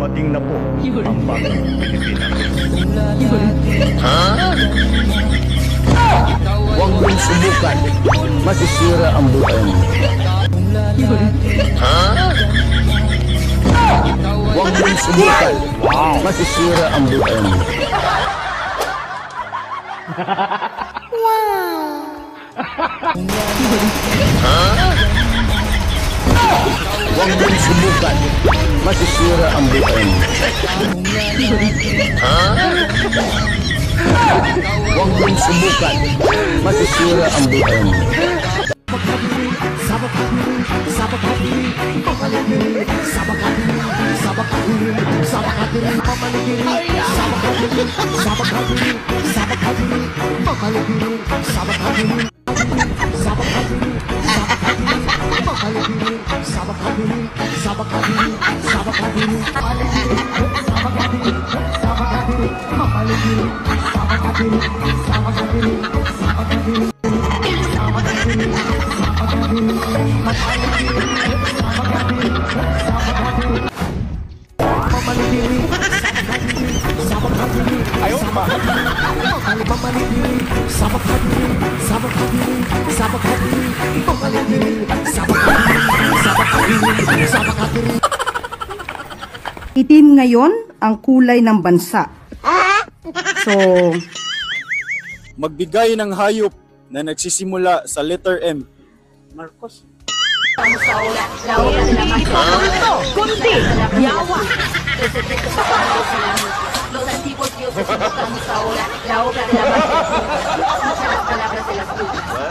dumating na po ang bagong Pilipinas. Huwag mong subukan. Masisira ang buhay mo. Huwag mong subukan. Masisira ang buhay mo. Huwag mong subukan. Masisira ang buhay mo. Huwag mong subukan. Masisira ang buhay mo. Itim ngayon ang kulay ng bansa. So, magbigay ng hayop na nagsisimula sa letter M. Marcos. Kundi, yawa.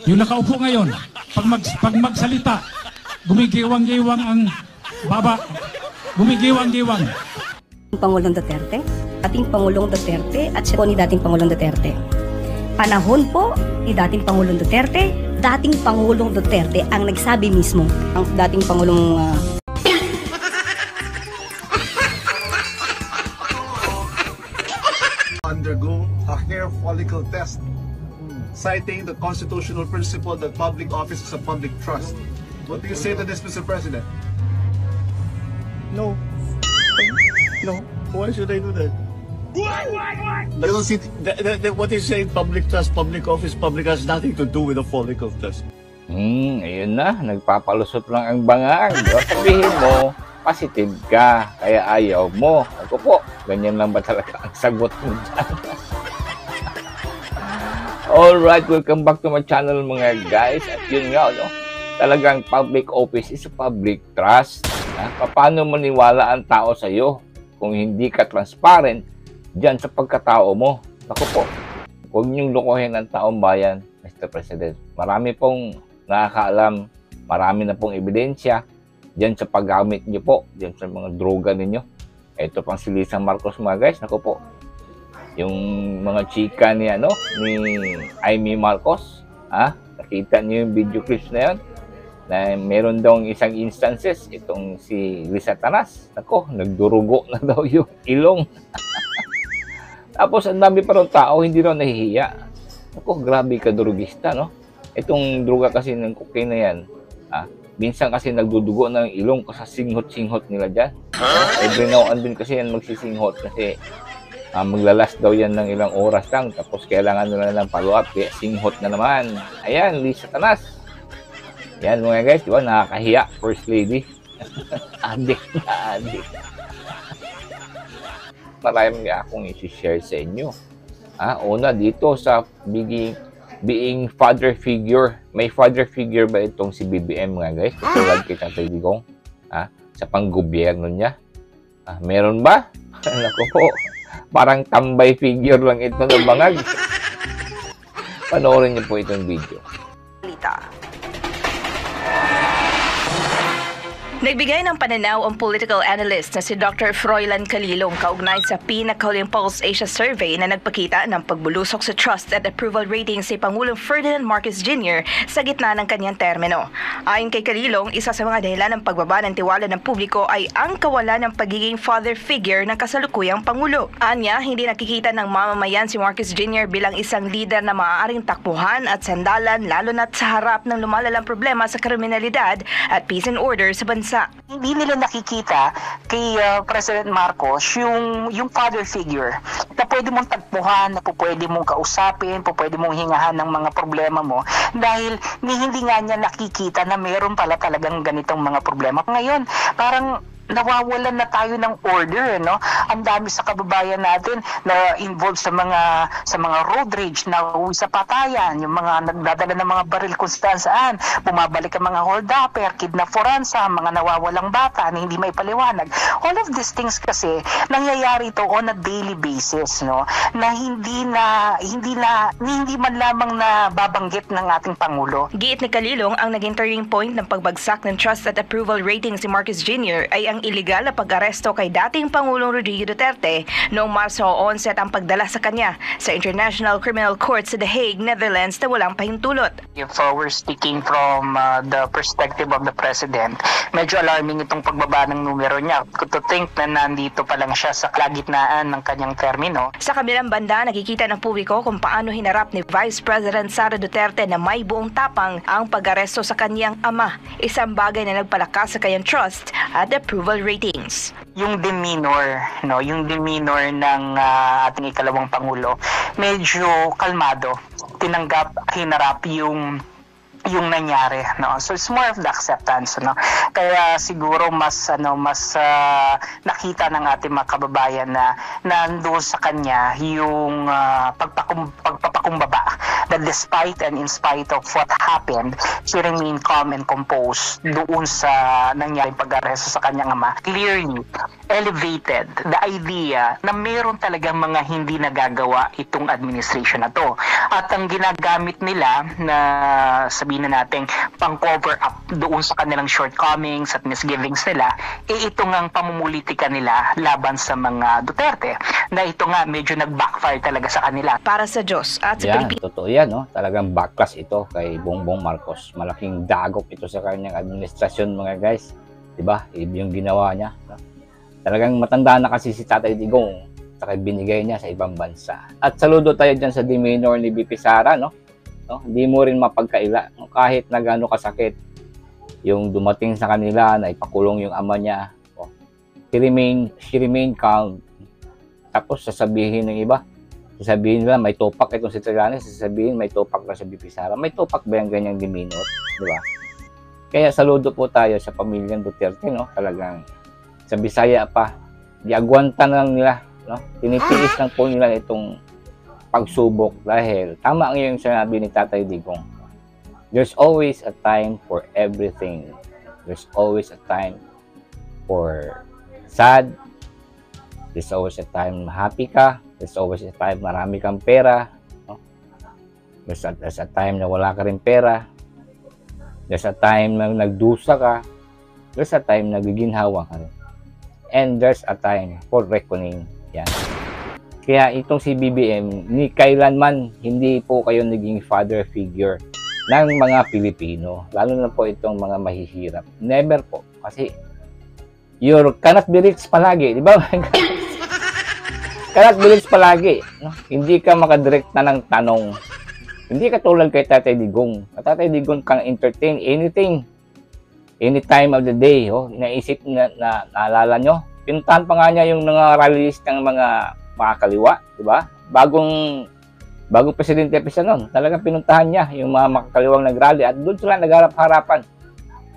Yung nakaupo ngayon, pag magsalita, gumigiwang-giwang ang baba. Gumigiwang-giwang. Pangulong Duterte, ating Pangulong Duterte at siya po ni dating Pangulong Duterte. Panahon po ni dating Pangulong Duterte, dating Pangulong Duterte ang nagsabi mismo, ang dating Pangulong undergo a hair follicle test, citing the constitutional principle that public office is a public trust. What do you say to this, Mr. President? No. No. Why should I do that? You don't see What is saying public trust, public office, public has nothing to do with the follicle test. Ayun na, nagpapalusot lang ang bangang. Sabihin mo, positive ka, kaya ayaw mo. Ako po, ganyan lang ba talaga ang sagot mo dyan? Alright, welcome back to my channel mga guys. At yun nga, no? Talagang public office is a public trust. Paano maniwala ang tao sa iyo kung hindi ka transparent diyan sa pagkatao mo? Ako po, huwag niyong lokohin ang taong bayan, Mr. President. Marami pong nakakaalam, marami na pong ebidensya diyan sa paggamit niyo po, diyan sa mga droga ninyo. Ito pang si Lisa Marcos mga guys, ako po. Yung mga chika ni Amy Marcos, nakita niyo yung video clips na yun? Na meron daw isang instances, itong si Lisa Tanas, ako, nagdurugo na daw yung ilong. Tapos ang dami pa rin tao, hindi raw nahihiya. Ako, grabe ka durugista, no? Itong droga kasi ng cocaine na yan, minsan kasi nagdudugo ng ilong kasi singhot-singhot nila dyan. Every now and then kasi yan magsisinghot kasi maglalas daw yan ng ilang oras lang, tapos kailangan nila ng follow-up, kaya singhot na naman. Ayan, Lisa Tanas. Yan mga guys, diba? Nakakahiya, First Lady. Adik na adik. Marami akong isi-share sa inyo. Una dito sa being father figure. May father figure ba itong si BBM mga guys? Tulad kay Tatay Digong. Sa panggobyerno niya. Meron ba? Naku po. Parang tambay figure lang ito ng bangag. Panoorin niyo po itong video. Nagbigay ng pananaw ang political analyst na si Dr. Froilan Calilong kaugnay sa pinakahuling Pulse Asia Survey na nagpakita ng pagbulusok sa trust at approval rating si Pangulong Ferdinand Marcos Jr. sa gitna ng kanyang termino. Ayon kay Calilong, isa sa mga dahilan ng pagbaba ng tiwala ng publiko ay ang kawalan ng pagiging father figure ng kasalukuyang Pangulo. Anya, hindi nakikita ng mamamayan si Marcos Jr. bilang isang leader na maaaring takbuhan at sandalan lalo na't sa harap ng lumalalang problema sa kriminalidad at peace and order sa bansa. bansa. Hindi nila nakikita kay President Marcos yung father figure na pwede mong tagpuhan, na pwede mong kausapin, pwede mong hingahan ng mga problema mo dahil hindi nga niya nakikita na meron pala talagang ganitong mga problema. Ngayon, parang nawawalan na tayo ng order, no? Ang dami sa kababayan natin na involved sa mga road rage, na uwi sa patayan, yung mga nagdadala ng mga baril kung saan, bumabalik ang mga hold-upper, kidnaporansa, mga nawawalang bata na hindi may paliwanag. All of these things kasi nangyayari ito on a daily basis, no? Na hindi man lamang na babanggit ng ating Pangulo. Giit ni Calilong, ang naging turning point ng pagbagsak ng trust at approval rating si Marcos Jr. ay ang iligal na pag-aresto kay dating Pangulong Rodrigo Duterte noong Marso 11 at ang pagdala sa kanya sa International Criminal Court sa The Hague, Netherlands na walang pahintulot. If we're speaking from the perspective of the President, medyo alarming itong pagbaba ng numero niya. To think na nandito pa lang siya sa kalagitnaan ng kanyang termino. Sa kabilang banda, nakikita ng publiko kung paano hinarap ni Vice President Sara Duterte na may buong tapang ang pag-aresto sa kanyang ama, isang bagay na nagpalakas sa kanyang trust at approval ratings. Yung demeanor, no, yung demeanor ng ating ikalawang Pangulo, medyo kalmado. Tinanggap, hinarap yung nangyari, no. So it's more of the acceptance, no. Kaya siguro mas nakita ng ating mga kababayan na nandoon sa kanya yung pagpapakumbaba, that despite and in spite of what happened, she remained calm and composed doon sa nangyaring pag-aresto sa kanyang ama. Clearly elevated the idea na meron talagang mga hindi nagagawa itong administration na to. At ang ginagamit nila na sabihin na natin pang-cover up doon sa kanilang shortcomings at misgivings nila, ito nga ang pamumulitika nila laban sa mga Duterte, na ito nga medyo nag-backfire talaga sa kanila. Para sa Diyos at sa Pilipinas. Totoo yan, no? Talagang backlash ito kay Bongbong Marcos. Malaking dagok ito sa kanyang administrasyon, mga guys. Diba? Yung ginawa niya. No? Talagang matanda na kasi si Tatay Digong saka binigay niya sa ibang bansa. At saludo tayo dyan sa demeanor ni VP Sara, no? Hindi mo rin mapagkaila. Kahit na gaano kasakit yung dumating sa kanila na ipakulong yung ama niya. She remained calm. Tapos sasabihin ng iba, sasabihin nila may topak itong si Trillanes, sasabihin may topak na sa VP Sara. May topak ba yung ganyang demeanor? Diba? Kaya saludo po tayo sa pamilyang Duterte, no? Talagang sa Bisaya pa, diagwanta na lang nila, no? Tinitiis lang po nila itong pagsubok dahil tama ang yung sinabi ni Tatay Digong. There's always a time for everything. There's always a time for sad. There's always a time happy ka. There's always a time marami kang pera. No? There's a time na wala ka rin pera. There's a time na nagdusa ka. There's a time na giginhawa ka rin. And there's a time for reckoning. Yan. Kaya itong si BBM, ni kailanman hindi po kayo naging father figure ng mga Pilipino. Lalo na po itong mga mahihirap. Never po. Kasi you cannot be rich palagi. Di ba? Cannot be rich palagi. No? Hindi ka makadirect na ng tanong. Hindi ka tulad kay Tatay Digong. Tatay Digong kang entertain anything. Any time of the day. Naisip na naalala nyo. Pinuntahan pa nga niya yung mga rallies ng mga makakaliwa, di ba? Bagong presidente pa siya noon. Talagang pinuntahan niya yung mga makakaliwang nagrally at doon sila nagharap-harapan.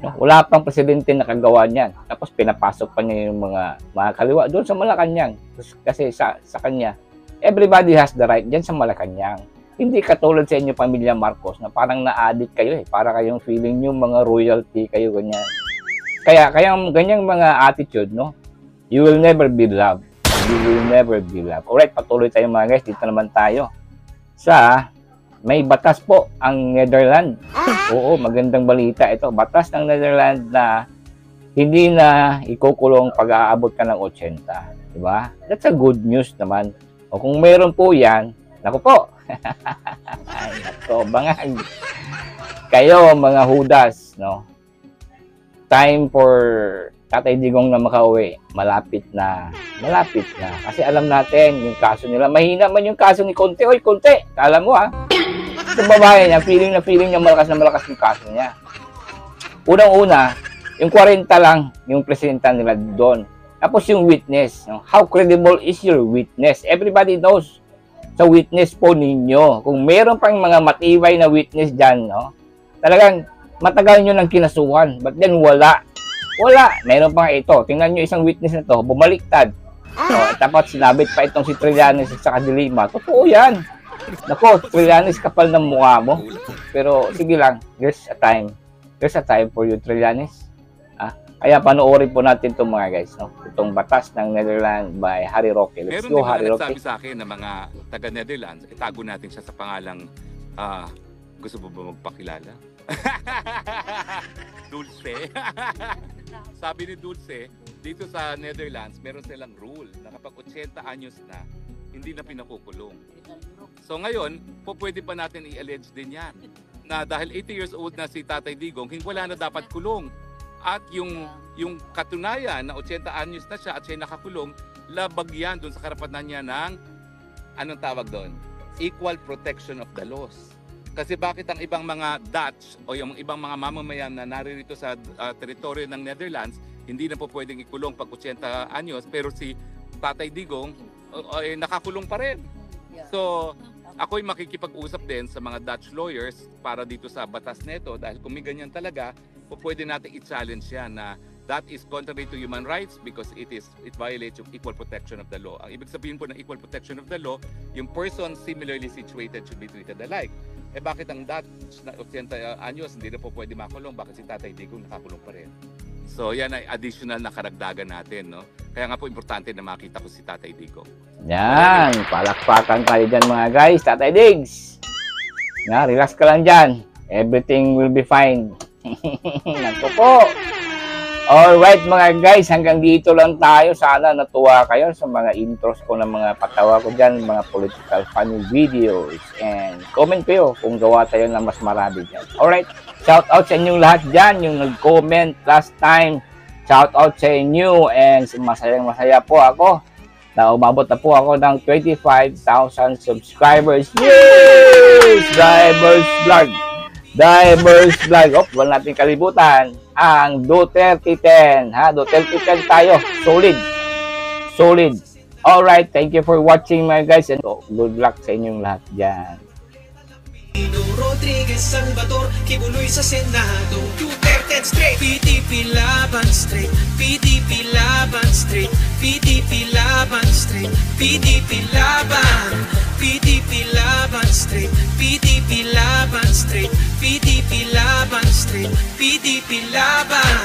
No? Wala pang presidente na kagawa niyan. Tapos pinapasok pa niya yung mga makakaliwa doon sa Malacanang. Kasi sa kanya, everybody has the right diyan sa Malacanang. Hindi katulad sa inyo pamilya Marcos na parang na-addict kayo eh. Para kayong feeling nyo mga royalty kayo ganyan. Kaya ganyang mga attitude, no? You will never be loved. You will never be loved. Alright, patuloy tayo mga guys. Dito naman tayo sa may batas po ang Netherlands. Oo, magandang balita ito. Batas ng Netherlands na hindi na ikukulong pag-aabot ka ng 80. Diba? That's a good news naman. O kung meron po yan, naku po. Ay, naku, bangag. Kayo mga hudas, no? Time for Tatay Digong na makauwi, malapit na. Kasi alam natin, yung kaso nila, mahina man yung kaso ni Conte. Oy, Conte, alam mo ha? Sa babae niya, feeling niya malakas na malakas yung kaso niya. Unang-una, Yung 40 lang yung presenta nila doon. Tapos yung witness, no? How credible is your witness? Everybody knows sa witness po ninyo. Kung meron pang mga matibay na witness dyan, no? Talagang matagal nyo nang kinasuhan. But then wala. Wala. Meron pa nga ito. Tingnan nyo isang witness na to, bumaliktad. So, tapos sinabit pa itong si Trillanes sa Kadilima. Totoo yan. Nako, Trillanes, kapal ng mukha mo. Pero sige lang, there's a time. There's a time for you, Trillanes. Kaya panoorin po natin itong mga guys, no? Itong batas ng Netherlands by Harry Roque. Let's go, Harry Roque. Meron din mga nagsabi sa akin na mga taga-Netherlands, itago natin siya sa pangalang, gusto mo ba magpakilala? Dulce. Sabi ni Dulce, dito sa Netherlands, meron silang rule na kapag 80 anyos na, hindi na pinakukulong. So ngayon, pwede pa natin i-allege din yan, na dahil 80 years old na si Tatay Digong, wala na dapat kulong. At yung katunayan na 80 anyos na siya at siya nakakulong, labag yan doon sa karapatan niya ng, anong tawag doon? Equal protection of the laws. Kasi bakit ang ibang mga Dutch o yung ibang mga mamamayan na naririto sa teritoryo ng Netherlands, hindi na po pwedeng ikulong pag 80 anyos, pero si Tatay Digong ay nakakulong pa rin. So, ako'y makikipag-usap din sa mga Dutch lawyers para dito sa batas neto dahil kung may ganyan talaga, pwede natin i-challenge yan na that is contrary to human rights because it violates yung equal protection of the law. Ang ibig sabihin po ng equal protection of the law, yung person similarly situated should be treated alike. Eh bakit ang Dutch na 80 anyos hindi na po pwede makulong? Bakit si Tatay Digong nakakulong pa rin? So yan ay additional na karagdagan natin, no? Kaya nga po importante na makita ko si Tatay Digong. Yan, palakpakan tayo dyan mga guys. Tatay Diggs, na, relax ka lang dyan. Everything will be fine. Nako po. Alright mga guys, hanggang dito lang tayo. Sana natuwa kayo sa mga intros ko ng mga patawa ko dyan, mga political funny videos. And comment kayo kung gawa tayo na mas marami dyan. Alright, shout out sa inyong lahat dyan, yung nag-comment last time. Shout out sa inyo and masayang masaya po ako na umabot na po ako ng 25,000 subscribers. Yes! Divers Vlog. Divers Vlog. Wala natin kalibutan ang Duterte 10. Duterte 10 tayo. Solid. Solid. Alright, thank you for watching mga guys and good luck sa inyong lahat dyan. Rodriguez Salvador, Kibuloy sa Senado, Duterte straight, PDP laban straight, PDP laban straight, PDP laban straight, PDP laban, PDP laban straight, PDP laban straight, PDP laban straight, PDP laban.